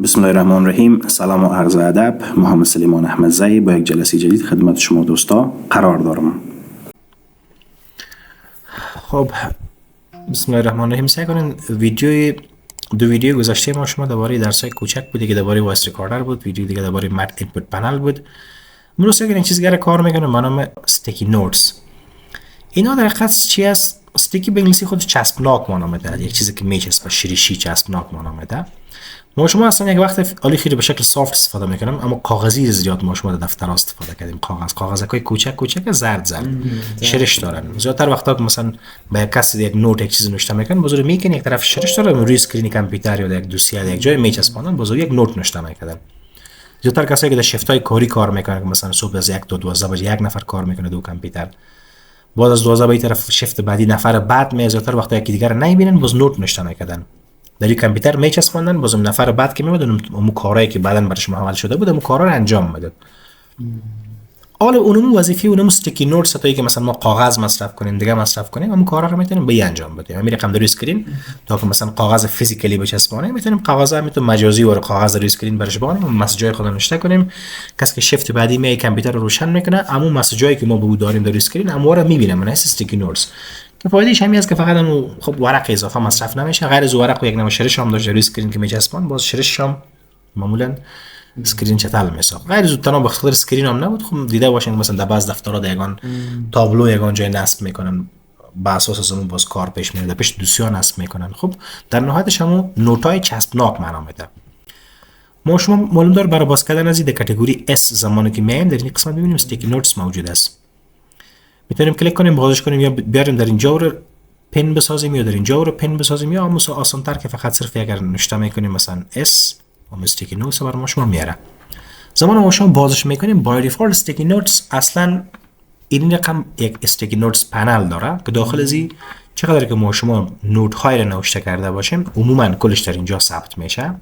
بسم الله الرحمن الرحیم. سلام و عرض ادب. محمد سلیمان احمدزی با یک جلسه جدید خدمت شما دوستا قرار دارم. خب بسم الله الرحمن الرحیم. سعی کنین دو ویدیو گذشته ما شما درباره درسای کوچک بود که درباره وایس ریکاردر بود، ویدیو دیگه درباره مد اینپوت پنل بود. امروز سعی کنین چیزی کار میکنم به نام استیکی نوتس. اینا در حقیقت چی است؟ استیکی به انگلیسی خودش چسبناک معنا میده، یک چیزی که میچسبه، شیرشی چسبناک معنا میده. ما شما اصلا یک وقت عالی خیلی به شکل سافت استفاده میکنم، اما کاغذی زیاد ما شما در دفتر استفاده کردیم. کاغذهای کوچک زرد شرش دارن. زیادتر وقتا که مثلا با کسی یک نوت یک چیزی نوشته میکنن، بزرگ میکنن یک طرف شرش داره، روی اسکرین کامپیوتر یا یک دوسیه یک جای میچسبونن، بزرگ یک نوت نوشته میکنن. زیادتر کسایی که در شفتای کاری کار میکنن، مثلا صبح از 1 تا 12 بجه یک نفر کار میکنه دو کامپیوتر، بعد از 12 بجه طرف شفت بعدی نفر بعد زیادتر وقتا یکی دیگر نمیبینن، باز نوت نوشته میکنن در این کامپیوتر میچسبوندن، بازم نفر بعد که میاد اون کارهایی که بعداً برای محول شده بود اون کارا رو انجام میداد. حالا اونم وظیفه اونم استیکی نوتس هایی که مثلا ما کاغذ مصرف کنیم دیگه مصرف کنیم، اون کارا رو میتونیم به انجام بدیم. همین رقم در اسکرین تا که مثلا کاغذ فیزیکلی بچسبونیم، میتونیم کاغذ میتونیم مجازی و کاغذ در اسکرین برش بانیم و مسیجای خود نوشته کنیم. کسی که شفت بعدی می کامپیوتر رو روشن میکنه، اما مسیجایی که ما به داریم در اسکرین اما رو میبینه. من استیکی نوتس که فایدهش همین است که فقط خب ورق اضافه مصرف نمیشه، غیر از ورق و یک نمونه شرش هم داشت روی اسکرین که میچسبون، باز شرش هم معمولا اسکرین چتل میساخت. غیر از تنها به خاطر اسکرین هم نبود، خب دیده باشین مثلا در بعض دفترها دیگان تابلو یگان جای نصب میکنن، با اساس از اون باز کار پیش میره، پیش دوسیه نصب میکنن. خب در نهایتش هم نوتای چسبناک معنا میده. ما شما معلوم داره برای باز کردن از این کاتگوری اس زمانی که میایم در این قسمت ببینیم استیکی نوتس موجود است. میتونیم کلیک کنیم بازش کنیم یا بیاریم در اینجا رو پن بسازیم یا در اینجا رو پن بسازیم، یا همون آسان تر که فقط صرف اگر نوشته میکنیم مثلا اس و استیکی نوتس برای ما شما میاره. زمان ما شما بازش میکنیم بای دیفالت استیکی نوتس اصلا این رقم یک استیکی نوتس پنل داره که داخل ازی چقدر که ما شما نوت های رو نوشته کرده باشیم عموما کلش در اینجا ثبت میشه.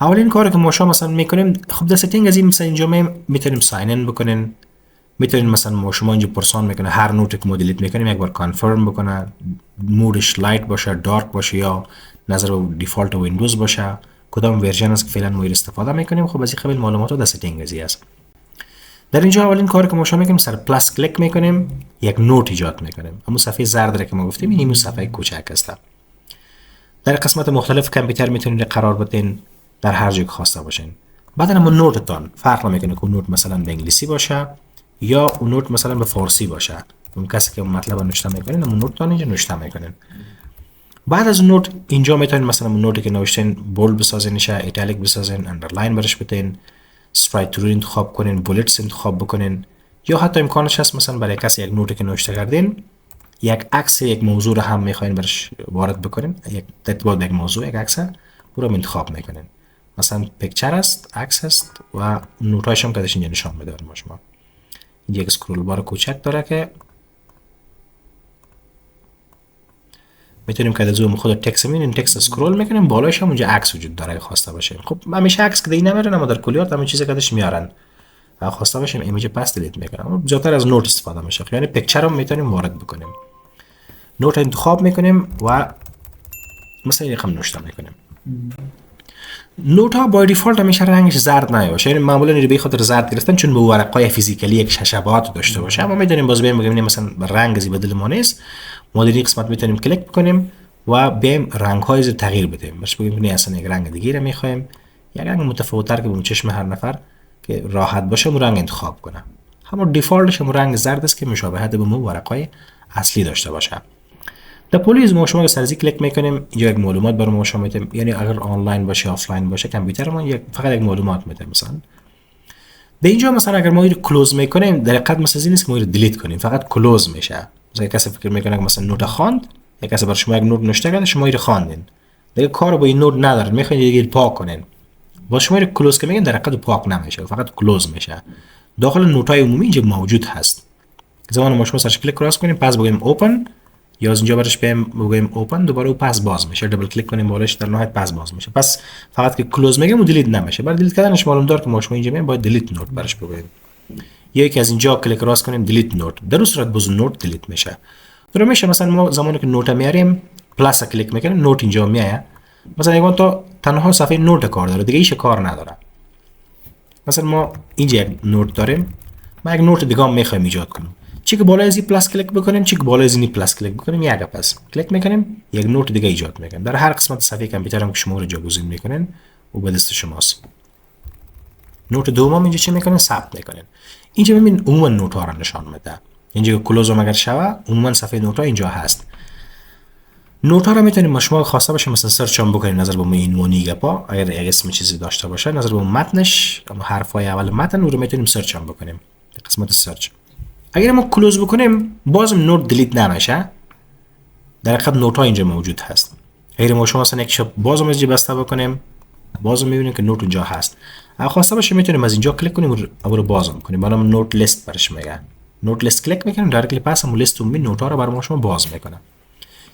اولین کاری که ما شما مثلا میکنیم، خب در ستینگ از این مثلا اینجا میتونیم ساین ان بکنین، میتونین مثلا ما شما اینجا پرسان میکنه هر نوتی که ما دیلیت میکنیم یک بار کانفرم بکنه، مودش لایت باشه، دارک باشه یا نظر به دیفالت ویندوز باشه، کدام ورژن است که فعلا ما استفاده میکنیم. خب از این قبیل معلومات در ستینگ ازی است. در اینجا اولین کاری که ما شما میکنیم سر پلاس کلیک میکنیم، یک نوت ایجاد میکنیم. اما صفحه زرد را که ما گفتیم این صفحه کوچک است. در قسمت مختلف کامپیوتر میتونید قرار بدین در هر جای خواسته باشین. بعد اما نوتتون فرق میکنه که نوت مثلا به انگلیسی باشه یا اون نوت مثلا به فارسی باشه. اون کسی که اون مطلب نوشته میکنین اون نوت تون اینجا نوشته میکنین. بعد از اون نوت اینجا میتونین مثلا اون نوتی که نوشتین بولد بسازینش، ایتالیک بسازین، اندرلاین برش بدین، اسپرایت رو انتخاب کنین، بولتس انتخاب بکنین، یا حتی امکانش هست مثلا برای کسی یک نوتی که نوشته کردین یک عکس یک موضوع رو هم میخواین برش وارد بکنین، یک ارتباط به یک موضوع یک عکس رو انتخاب میکنین. مثلا پیکچر است، عکس است و نوتاش هم کدش اینجا نشون میده برای شما. یک اسکرول بار کوچک داره که میتونیم که از اون خود تکست میبینیم، تکست اسکرول میکنیم، بالایش هم اونجا عکس وجود داره خواسته باشه. خب همیشه عکس که دیگه نمیرن، اما در کلیات همین چیزا کدش میارن و خواسته باشیم ایمیج پس دیلیت میکنم. زیادتر از نوت استفاده میشه، یعنی پیکچر هم میتونیم وارد بکنیم، نوت انتخاب میکنیم و مثلا رقم نوشته میکنیم. نوت ها با دیفالت همیشه رنگش زرد نباشه، یعنی معمولا اینو به خاطر زرد گرفتن چون به ورقای فیزیکلی یک ششبات داشته باشه. اما میدونیم باز بگیم مثلا رنگ زی بدل ما نیست، ما در این قسمت میتونیم کلیک بکنیم و بیم رنگ های رو تغییر بدیم. باش بگیم نه اصلا یک رنگ دیگه رو میخوایم، یک رنگ متفاوت تر که به چشم هر نفر که راحت باشه اون رنگ انتخاب کنه. همون دیفالتش هم رنگ زرد است که مشابهت به مو ورقای اصلی داشته باشه. در پولیس ما شما سرزی کلیک میکنیم، اینجا یک معلومات برای ما شما میتیم، یعنی اگر آنلاین باشه آفلاین باشه کامپیوتر ما فقط یک معلومات میده. مثلا به اینجا مثلا اگر ما اینو کلوز میکنیم در حقیقت مثلا این نیست که ما اینو دیلیت کنیم، فقط کلوز میشه. مثلا کسی فکر میکنه که مثلا نوت خواند، یک کسی برای شما یک نوت نوشته کرده، شما اینو خواندین، دیگه کار با این نوت ندارید، میخواین دیگه پاک کنین، با شما اینو کلوز که میگن در حقیقت پاک نمیشه، فقط کلوز میشه. داخل نوتای عمومی اینجا موجود هست. زمان ما شما سرچ کلیک کراس کنیم، پس بگیم اوپن، یا از اینجا برش بگیم اوپن، دوباره او پس باز میشه، دبل کلیک کنیم بالش در نهایت پس باز میشه. پس فقط که کلوز میگم و دیلیت نمیشه. برای دیلیت کردنش معلوم دار که ما شما اینجا میگیم باید دیلیت نوت برش بگیم، یا یکی از اینجا کلیک راست کنیم دیلیت نوت، در اون صورت باز نوت دیلیت میشه. درست میشه. مثلا ما زمانی که نوت میاریم پلاس کلیک میکنیم، نوت اینجا میاد، مثلا یگان تا تنها صفحه نوت کار داره، دیگه هیچ کار نداره. مثلا ما اینجا یک نوت داریم، ما یک نوت دیگه هم میخوایم ایجاد کنیم. چی که بالای از این پلاس کلیک بکنیم، چی که بالای از این پلاس کلیک بکنیم، یک پس کلیک میکنیم، یک نوت دیگه ایجاد میکنیم. در هر قسمت صفحه کامپیوتر هم که شما رو جاگزین میکنین و به دست شماست. نوت دوم اینجا چی میکنین؟ ثبت میکنین. اینجا ببین عموما نوت ها رو نشان میده. اینجا که کلوز هم اگر شوه عموما صفحه نوت ها اینجا هست. نوت ها رو میتونیم شما خواسته باشه مثلا سرچ هم بکنید نظر به عنوانی گپا، اگر یک اسم چیزی داشته باشه نظر به متنش، اما حرفای اول متن رو میتونیم سرچ هم بکنیم. قسمت سرچ اگر ما کلوز بکنیم بازم نوت دیلیت نمیشه، در حقیقت نوت ها اینجا موجود هست. اگر ما شما مثلا یک شب بازم از بسته بکنیم بازم میبینیم که نوت اونجا هست. اگه خواسته باشه میتونیم از اینجا کلیک کنیم و رو بازم کنیم. با نام نوت لیست برش میگه. نوت لیست کلیک میکنیم دایرکتلی پس هم لیست اون نوت ها رو برای شما باز میکنه.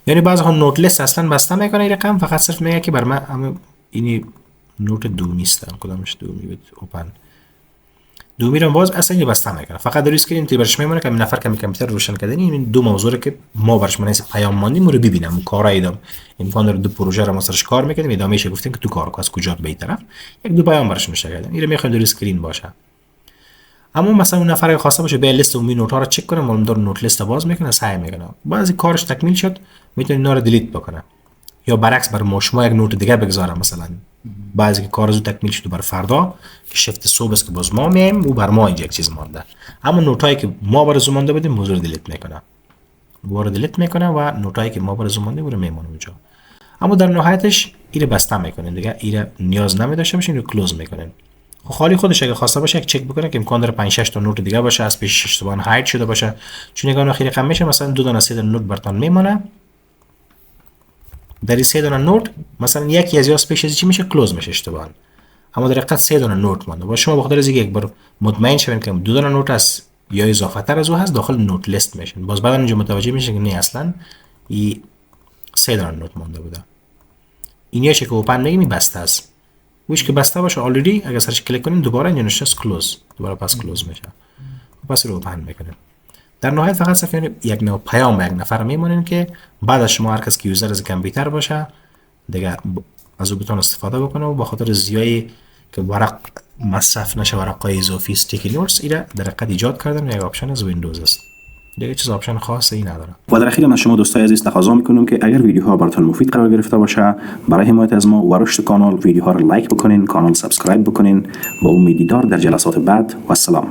یعنی بعضی ها نوت لیست اصلا بسته میکنه این رقم، فقط صرف میگه که بر من اینی نوت دومی است، کدامش دومی بود اوپن دومی رو باز اصلا اینو بسته میکنه. فقط در اسکرین تی برش میمونه که این نفر که کامپیوتر روشن کردن این دو موضوع که ما برش مناسب پیام ماندیم رو ببینم کارا ایدم امکان داره دو پروژه رو مثلا کار میکنیم ادامهش گفتیم که تو کار از کجا به این طرف یک دو پیام برش میشه کردن. این رو میخوایم در اسکرین باشه. اما مثلا اون نفر خواسته باشه به لیست عمومی نوت ها رو چک کنه، معلوم داره نوت لیست باز میکنه سعی میکنه بعضی کارش تکمیل شد میتونه اینا رو دیلیت بکنه، یا برعکس برای شما یک نوت دیگه بگذاره. مثلا بعضی که کار زود تکمیل شد برای فردا که شفت صبح است که باز ما میایم و بر ما اینجا یک چیز مانده، اما نوت هایی که ما برای زمان مانده بودیم موضوع دیلیت میکنه، وارد دیلیت میکنه و نوت هایی که ما برای زمان مانده بود میمونه اونجا. اما در نهایتش این بسته میکنین دیگه، این نیاز نمیداشته باشین رو کلوز میکنین. خالی خودش اگه خواسته باشه یک چک بکنه که امکان داره 5 6 تا نوت دیگه باشه از پیش 6 تا هاید شده باشه، چون یگان اخیر رقم میشه مثلا 2 دانه 3 نوت براتون میمونه. در این 3 دانه نوت مثلا یکی از یاس پیش از چی میشه کلوز میشه اشتباهاً، اما در حقیقت 3 دانه نوت مونده. با شما بخاطر از اینکه یک بار مطمئن شوین که 2 دانه نوت است یا اضافه تر از او هست داخل نوت لیست میشین، باز بعد اونجا متوجه میشین که نه اصلا این 3 دانه نوت مونده بوده. اینیه که اوپن میگیم بسته است. وش که بسته باشه آلردی اگر سرش کلیک کنین دوباره اینجا نشست کلوز، دوباره پس کلوز میشه پس رو اوپن میکنیم. در نهایت فقط صرف یک نوع پیام به یک نفر میمونین که بعد از شما هر کس که یوزر از کامپیوتر باشه دیگه از او بتونه استفاده بکنه و با خاطر زیایی که ورق مصرف نشه ورقای اضافی استیکی نوتس ایره در حقیقت ایجاد کردن یک آپشن از ویندوز است، دیگه چیز آپشن خاصی نداره. و در اخیر از شما دوستای عزیز تقاضا میکنم که اگر ویدیوها براتون مفید قرار گرفته باشه برای حمایت از ما و رشد کانال ویدیوها رو لایک بکنین، کانال سابسکرایب بکنین. با امید دیدار در جلسات بعد و السلام.